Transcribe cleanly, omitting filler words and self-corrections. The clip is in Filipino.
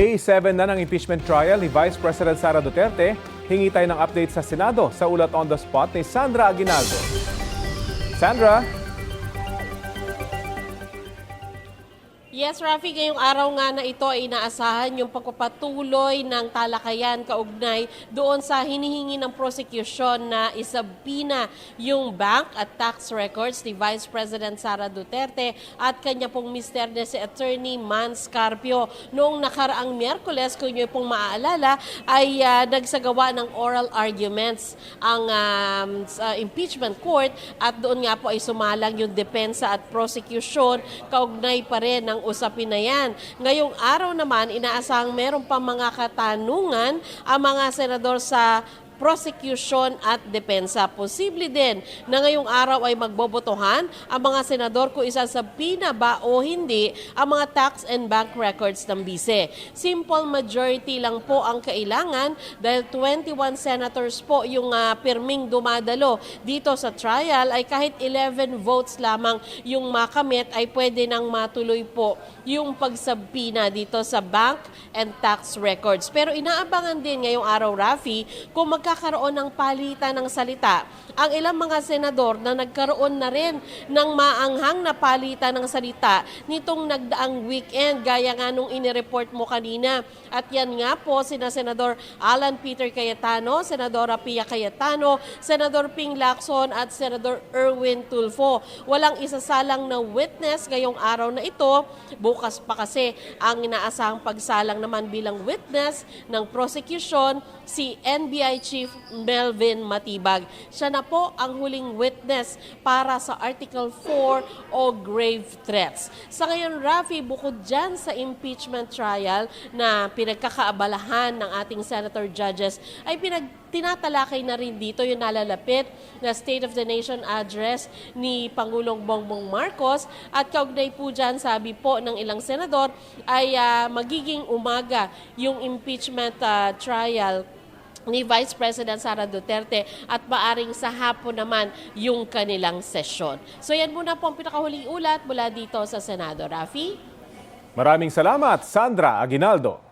Day 7 na ng impeachment trial ni Vice President Sara Duterte. Hingi tayo ng update sa Senado sa ulat on the spot ni Sandra Aguinaldo. Sandra? Yes, Rafi, ngayong araw nga na ito ay inaasahan yung pagpapatuloy ng talakayan kaugnay doon sa hinihingi ng prosecution na isabina yung bank at tax records ni Vice President Sara Duterte at kanya pong mister na si Attorney Mans Carpio. Noong nakaraang Miyerkules, kung nyo pong maaalala, ay nagsagawa ng oral arguments ang impeachment court at doon nga po ay sumalang yung depensa at prosecution kaugnay pa rin ng usapin na yan. Ngayong araw naman, inaasahang meron pa mga katanungan ang mga senador sa prosecution at depensa. Posible din na ngayong araw ay magbobotohan ang mga senador kung isasabina ba o hindi ang mga tax and bank records ng bise. Simple majority lang po ang kailangan dahil 21 senators po yung pirming dumadalo dito sa trial ay kahit 11 votes lamang yung makamit ay pwede nang matuloy po yung pagsabina dito sa bank and tax records. Pero inaabangan din ngayong araw, Rafi, kung magkakaroon ng palitan ng salita ang ilang mga senador na nagkaroon na rin ng maanghang na palitan ng salita nitong nagdaang weekend gaya nga nung inireport mo kanina. At yan nga po sina Senador Alan Peter Cayetano, Senadora Pia Cayetano, Senador Ping Lacson at Senador Erwin Tulfo. Walang isasalang na witness ngayong araw na ito. Bukas pa kasi ang inaasahang pagsalang naman bilang witness ng prosecution si NBI Chief Melvin Matibag. Siya na po ang huling witness para sa Article 4 o grave threats. Sa ngayon, Rafi, bukod dyan sa impeachment trial na pinagkakaabalahan ng ating senator judges, ay tinatalakay na rin dito yung nalalapit na State of the Nation address ni Pangulong Bongbong Marcos at kaugnay po dyan, sabi po ng ilang senador, ay magiging umaga yung impeachment trial ni Vice President Sara Duterte at maaring sa hapon naman yung kanilang sesyon. So yan muna po ang pinakahuling ulat mula dito sa Senado. Rafi? Maraming salamat, Sandra Aguinaldo.